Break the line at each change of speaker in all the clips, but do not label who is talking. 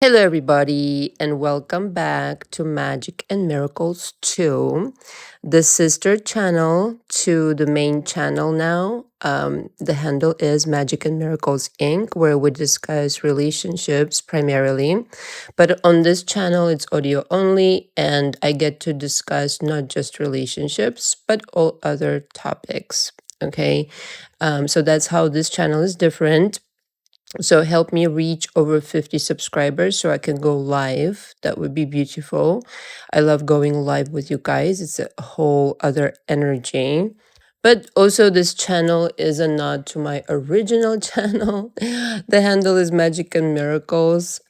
Hello, everybody, and welcome back to Magic and Miracles 2, the sister channel to the main channel now. The handle is Magic and Miracles Inc., where we discuss relationships primarily. But on this channel, it's audio only, and I get to discuss not just relationships, but all other topics. Okay, so that's how this channel is different. So help me reach over 50 subscribers so I can go live. That would be beautiful. I love going live with you guys. It's a whole other energy. But also this channel is a nod to my original channel. The handle is Magic and Miracles,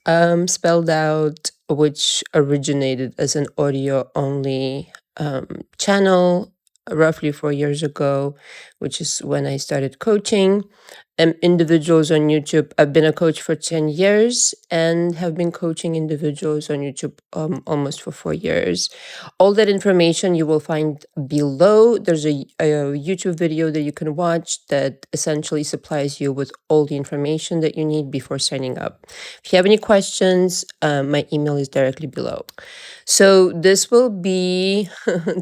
spelled out, which originated as an audio only channel roughly 4 years ago, which is when I started coaching individuals on YouTube. I've been a coach for 10 years and have been coaching individuals on YouTube almost for 4 years. All that information you will find below. There's a YouTube video that you can watch that essentially supplies you with all the information that you need before signing up. If you have any questions, my email is directly below. So this will be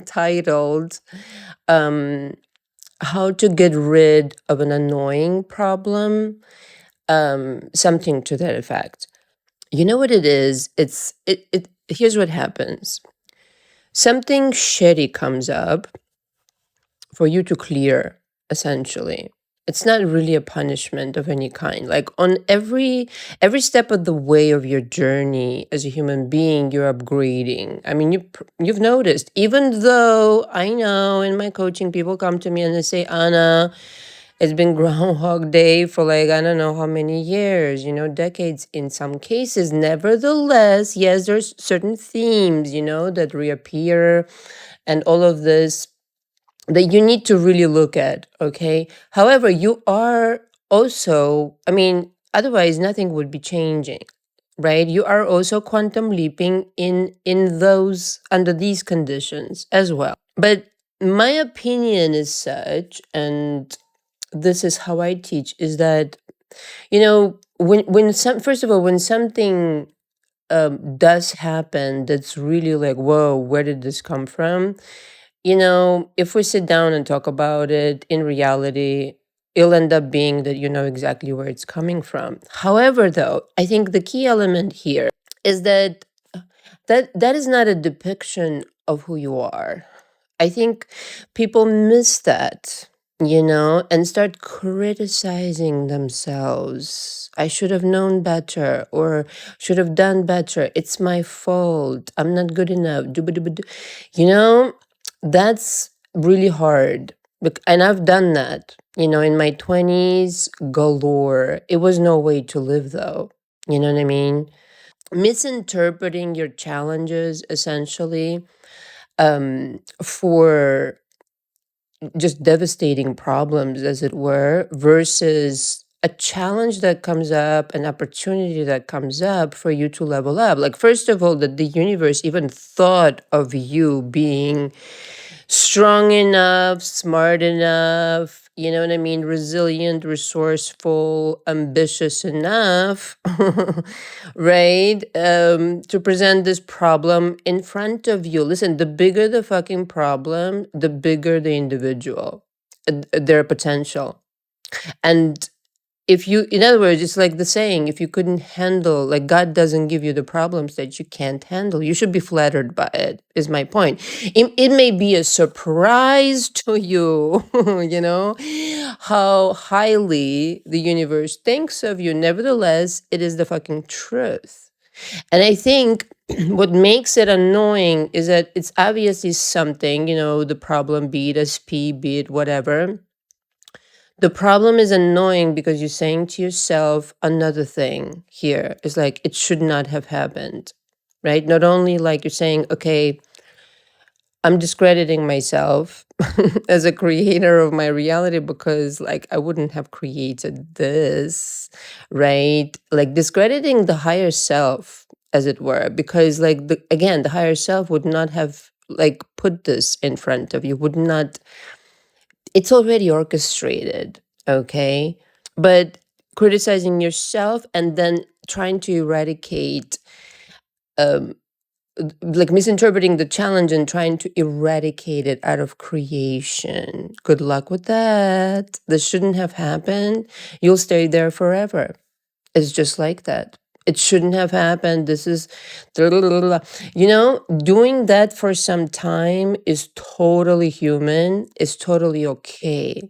titled How to Get Rid of an Annoying Problem, something to that effect. You know what it is? Here's what happens. Something shitty comes up for you to clear, essentially. It's not really a punishment of any kind. Like on every step of the way of your journey as a human being, you're upgrading. I mean, you've noticed, even though I know in my coaching, people come to me and they say, Anna, it's been Groundhog Day for like, I don't know how many years, decades in some cases. Nevertheless, yes, there's certain themes, that reappear and all of this that you need to really look at, okay? However, you are also, I mean, otherwise nothing would be changing, right? You are also quantum leaping in those under these conditions as well. But my opinion is such, and this is how I teach, is that when first of all, when something does happen that's really like, whoa, where did this come from? If we sit down and talk about it, in reality, it'll end up being that you know exactly where it's coming from. However, though, I think the key element here is that is not a depiction of who you are. I think people miss that, and start criticizing themselves. I should have known better or should have done better. It's my fault. I'm not good enough. Doo-ba-doo-ba-doo. You know, that's really hard. And I've done that, in my 20s galore. It was no way to live, though. You know what I mean? Misinterpreting your challenges essentially for just devastating problems, as it were, versus a challenge that comes up, an opportunity that comes up for you to level up. Like, first of all, that the universe even thought of you being strong enough, smart enough, you know what I mean, resilient, resourceful, ambitious enough, right? To present this problem in front of you. Listen, the bigger the fucking problem, the bigger the individual, their potential. And if you, in other words, it's like the saying, if you couldn't handle, like, God doesn't give you the problems that you can't handle, you should be flattered by it, is my point. It may be a surprise to you, how highly the universe thinks of you. Nevertheless, it is the fucking truth. And I think what makes it annoying is that it's obviously something, the problem, be it a SP, be it whatever. The problem is annoying because you're saying to yourself another thing here. It's like, it should not have happened, right? Not only like you're saying, okay, I'm discrediting myself as a creator of my reality because like I wouldn't have created this, right? Like discrediting the higher self, as it were, because like again, the higher self would not have like put this in front of you, would not, it's already orchestrated, okay? But criticizing yourself and then trying to eradicate, um, like misinterpreting the challenge and trying to eradicate it out of creation. Good luck with that. This shouldn't have happened. You'll stay there forever. It's just like that. It shouldn't have happened. This is, doing that for some time is totally human, is totally okay.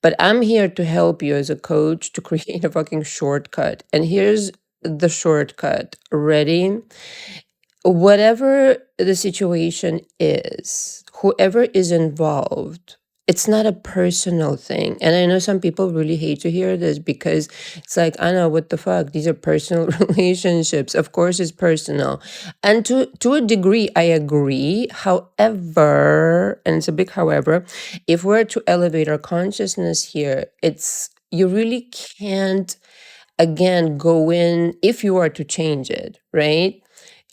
But I'm here to help you as a coach to create a fucking shortcut. And here's the shortcut. Ready? Whatever the situation is, whoever is involved, it's not a personal thing. And I know some people really hate to hear this because it's like, I know, what the fuck? These are personal relationships. Of course it's personal. And to a degree, I agree. However, and it's a big however, if we're to elevate our consciousness here, you really can't, again, go in if you are to change it, right?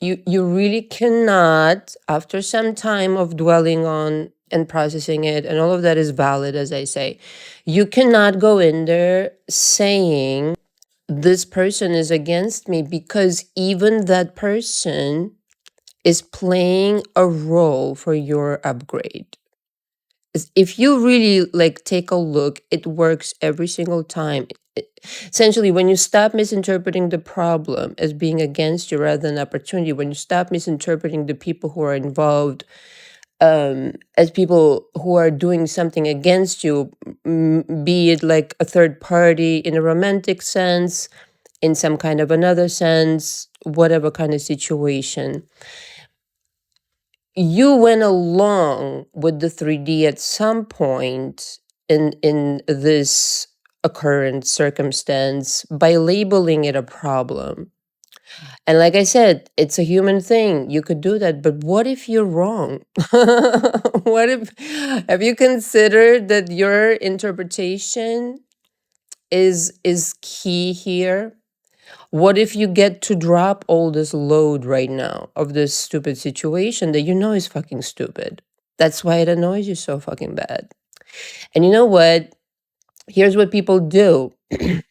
You really cannot, after some time of dwelling on and processing it, and all of that is valid, as I say, you cannot go in there saying this person is against me, because even that person is playing a role for your upgrade. If you really like take a look, it works every single time. Essentially, when you stop misinterpreting the problem as being against you rather than opportunity, when you stop misinterpreting the people who are involved as people who are doing something against you, be it like a third party in a romantic sense, in some kind of another sense, whatever kind of situation, you went along with the 3D at some point in this occurrent circumstance by labeling it a problem. And like I said, it's a human thing. You could do that, but what if you're wrong? What if, have you considered that your interpretation is key here? What if you get to drop all this load right now of this stupid situation that you know is fucking stupid? That's why it annoys you so fucking bad. And you know what? Here's what people do.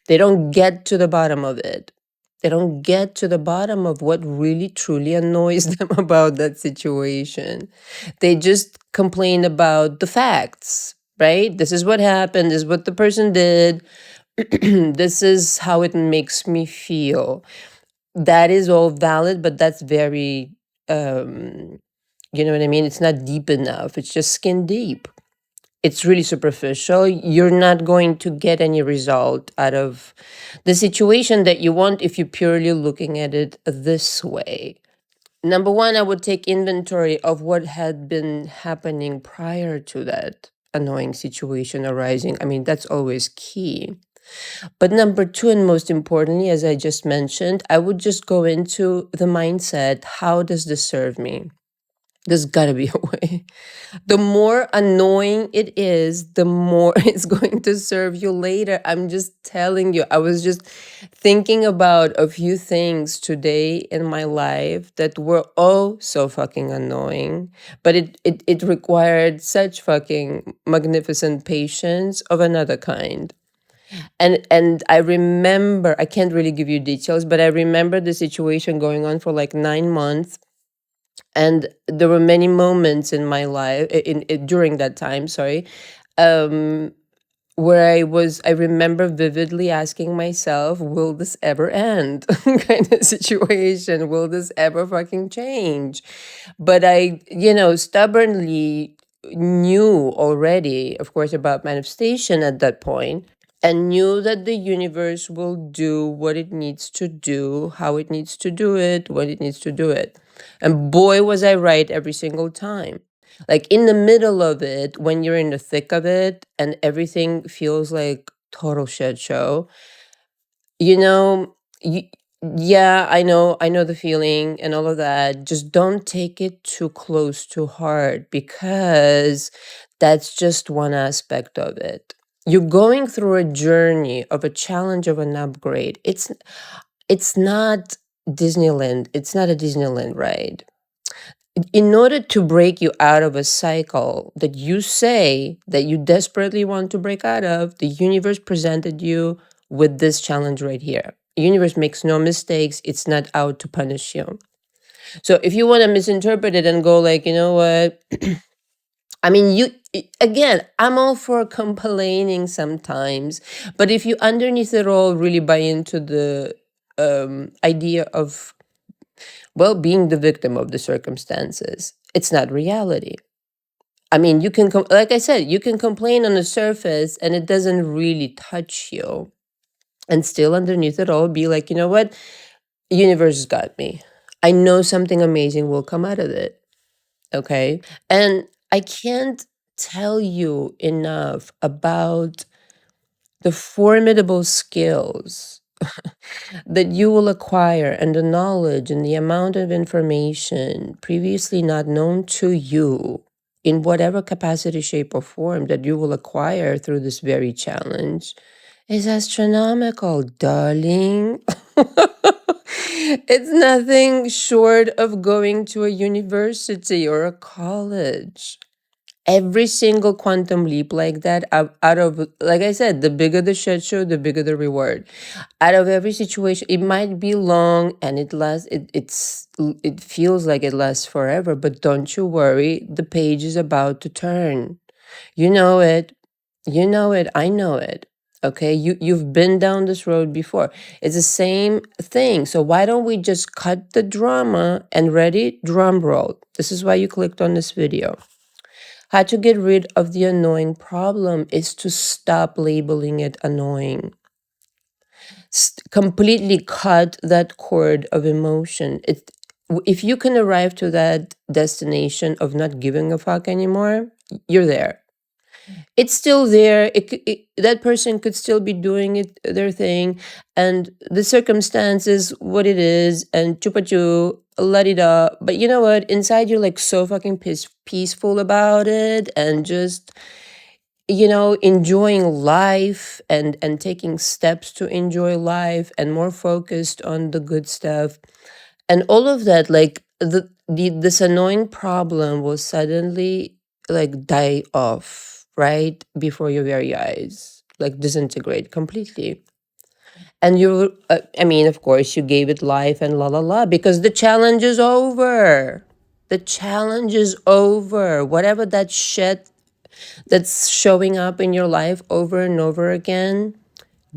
They don't get to the bottom of it. They don't get to the bottom of what really truly annoys them about that situation. They just complain about the facts, right? This is what happened. This is what the person did. This is how it makes me feel. That is all valid, but that's very, you know what I mean? It's not deep enough. It's just skin deep. It's really superficial. You're not going to get any result out of the situation that you want if you're purely looking at it this way. Number one, I would take inventory of what had been happening prior to that annoying situation arising. I mean, that's always key. But number two, and most importantly, as I just mentioned, I would just go into the mindset, how does this serve me? There's gotta be a way. The more annoying it is, the more it's going to serve you later. I'm just telling you. I was just thinking about a few things today in my life that were oh so fucking annoying, but it required such fucking magnificent patience of another kind. And I remember, I can't really give you details, but I remember the situation going on for like 9 months. And there were many moments in my life, during that time, sorry, um, where I remember vividly asking myself, will this ever end? Kind of situation. Will this ever fucking change? But I, stubbornly knew already, of course, about manifestation at that point, and knew that the universe will do what it needs to do, how it needs to do it, when it needs to do it. And boy, was I right every single time. Like in the middle of it, when you're in the thick of it and everything feels like total shit show, you know, you, yeah, I know the feeling and all of that. Just don't take it too close to heart, because that's just one aspect of it. You're going through a journey of a challenge of an upgrade. It's not Disneyland. It's not a Disneyland ride. In order to break you out of a cycle that you say that you desperately want to break out of, the universe presented you with this challenge right here. Universe makes no mistakes. It's not out to punish you. So if you want to misinterpret it and go like, you know what? I mean, again, I'm all for complaining sometimes, but if you underneath it all really buy into the idea of, well, being the victim of the circumstances, it's not reality. I mean, you can, like I said, you can complain on the surface and it doesn't really touch you. And still underneath it all, be like, you know what? Universe has got me. I know something amazing will come out of it. Okay. And I can't tell you enough about the formidable skills that you will acquire and the knowledge and the amount of information previously not known to you in whatever capacity, shape, or form that you will acquire through this very challenge is astronomical, darling. It's nothing short of going to a university or a college. Every single quantum leap like that, out of, like I said, the bigger the shit show, the bigger the reward. Out of every situation, it might be long and it lasts. It feels like it lasts forever, but don't you worry. The page is about to turn. You know it. You know it. I know it. Okay, you've been down this road before. It's the same thing. So why don't we just cut the drama and ready? Drum roll. This is why you clicked on this video. How to get rid of the annoying problem is to stop labeling it annoying. Completely cut that cord of emotion. If you can arrive to that destination of not giving a fuck anymore, you're there. It's still there. That person could still be doing their thing, and the circumstance is what it is, and chupa chu, la di da. But you know what? Inside, you're like so fucking peaceful about it, and just enjoying life and taking steps to enjoy life, and more focused on the good stuff, and all of that. Like this annoying problem will suddenly like die off right before your very eyes, like disintegrate completely. And I mean, of course, you gave it life and la la la, because the challenge is over. The challenge is over. Whatever that shit that's showing up in your life over and over again,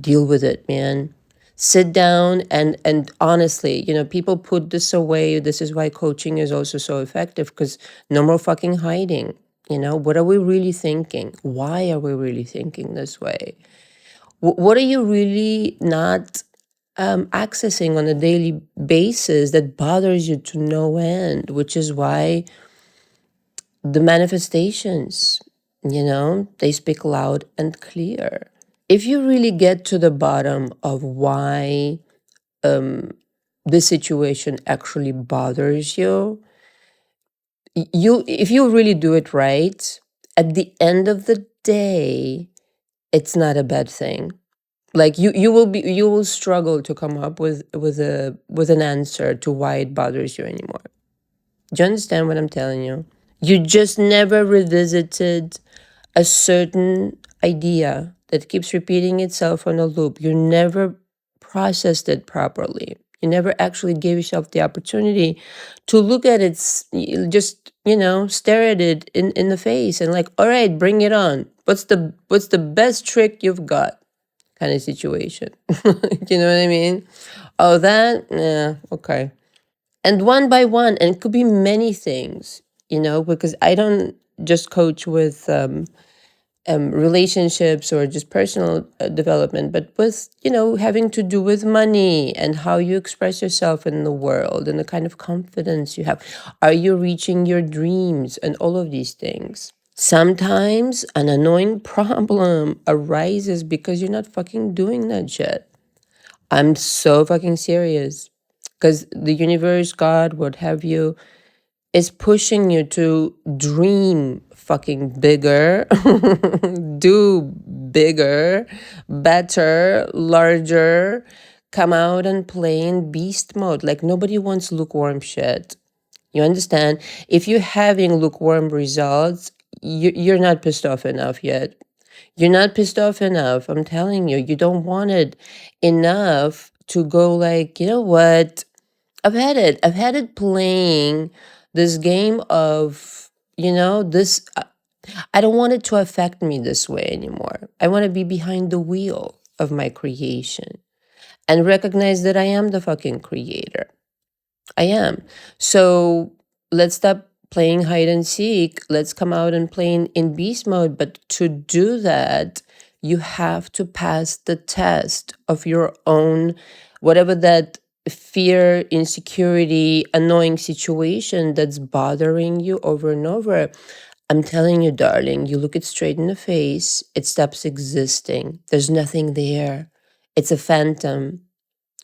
deal with it, man. Sit down and honestly, people put this away. This is why coaching is also so effective, because no more fucking hiding. What are we really thinking? Why are we really thinking this way? What are you really not accessing on a daily basis that bothers you to no end? Which is why the manifestations, they speak loud and clear. If you really get to the bottom of why this situation actually bothers you, if you really do it right, at the end of the day, it's not a bad thing. Like you will struggle to come up with an answer to why it bothers you anymore. Do you understand what I'm telling you? You just never revisited a certain idea that keeps repeating itself on a loop. You never processed it properly. You never actually gave yourself the opportunity to look at it, just, stare at it in the face and like, all right, bring it on. What's the best trick you've got? Kind of situation. You know what I mean? Oh, that? Yeah, okay. And one by one, and it could be many things, because I don't just coach with relationships or just personal development, but with, having to do with money and how you express yourself in the world and the kind of confidence you have. Are you reaching your dreams and all of these things? Sometimes an annoying problem arises because you're not fucking doing that shit. I'm so fucking serious. Because the universe, God, what have you, is pushing you to dream fucking bigger, do bigger, better, larger, come out and play in beast mode. Like nobody wants lukewarm shit. You understand? If you're having lukewarm results, you're not pissed off enough yet. You're not pissed off enough. I'm telling you, you don't want it enough to go like, you know what? I've had it. I've had it playing this game of, this. I don't want it to affect me this way anymore. I want to be behind the wheel of my creation and recognize that I am the fucking creator. I am. So let's stop playing hide and seek. Let's come out and play in beast mode. But to do that, you have to pass the test of your own, whatever that fear, insecurity, annoying situation that's bothering you over and over. I'm telling you, darling, you look it straight in the face, it stops existing. There's nothing there. It's a phantom.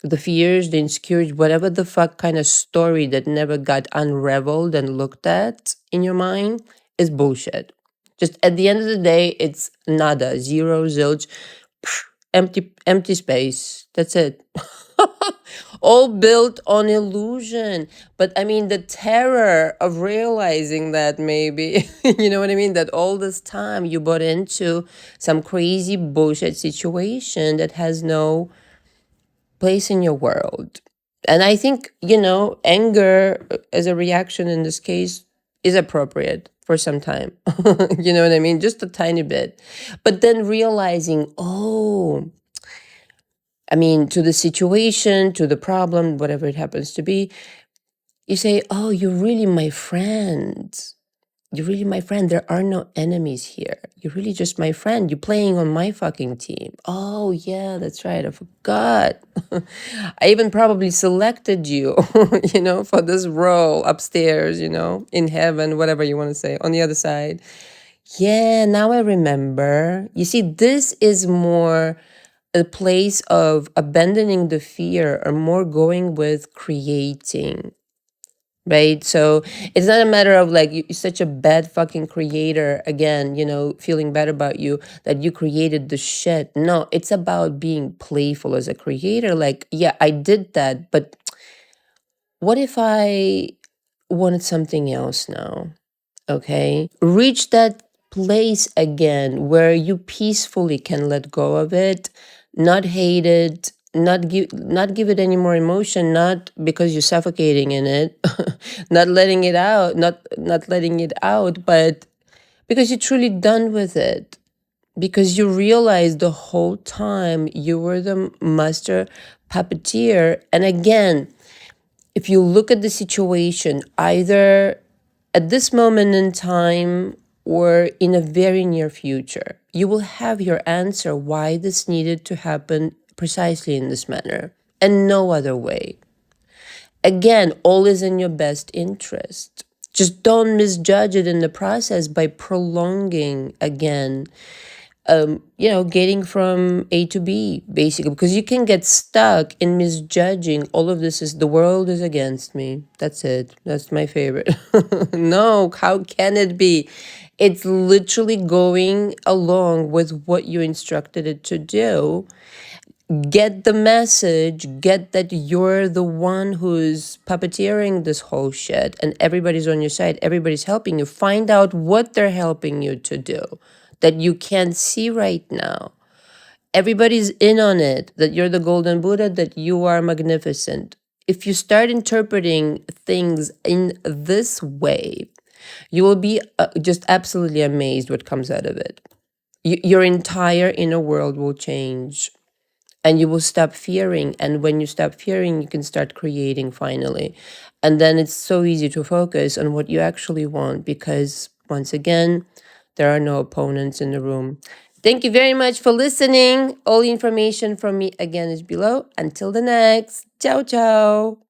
The fears, the insecurities, whatever the fuck kind of story that never got unraveled and looked at in your mind is bullshit. Just at the end of the day, it's nada, zero, zilch, empty space. That's it. All built on illusion. But I mean, the terror of realizing that maybe, you know what I mean? That all this time you bought into some crazy bullshit situation that has no place in your world. And I think, anger as a reaction in this case is appropriate for some time. You know what I mean? Just a tiny bit. But then realizing, oh, I mean, to the situation, to the problem, whatever it happens to be, you say, oh, you're really my friend. You're really my friend. There are no enemies here. You're really just my friend. You're playing on my fucking team. Oh, yeah, that's right. I forgot. I even probably selected you, for this role upstairs, in heaven, whatever you want to say, on the other side. Yeah, now I remember. You see, this is more a place of abandoning the fear or more going with creating. Right. So it's not a matter of like you're such a bad fucking creator again, feeling bad about you that you created the shit. No, it's about being playful as a creator. Like, yeah, I did that, but what if I wanted something else now? Okay. Reach that place again where you peacefully can let go of it, not hate it, not give it any more emotion, not because you're suffocating in it, not letting it out, not letting it out, but because you're truly done with it. Because you realize the whole time you were the master puppeteer. And again, if you look at the situation, either at this moment in time or in a very near future, you will have your answer why this needed to happen precisely in this manner and no other way. Again, all is in your best interest. Just don't misjudge it in the process by prolonging again getting from A to B, basically, because you can get stuck in misjudging. All of this is the world is against me. That's it. That's my favorite. No, how can it be? It's literally going along with what you instructed it to do. Get the message, get that you're the one who's puppeteering this whole shit and everybody's on your side, everybody's helping you. Find out what they're helping you to do that you can't see right now. Everybody's in on it, that you're the golden Buddha, that you are magnificent. If you start interpreting things in this way, you will be just absolutely amazed what comes out of it. Your entire inner world will change and you will stop fearing. And when you stop fearing, you can start creating finally. And then it's so easy to focus on what you actually want because, once again, there are no opponents in the room. Thank you very much for listening. All the information from me again is below. Until the next. Ciao, ciao.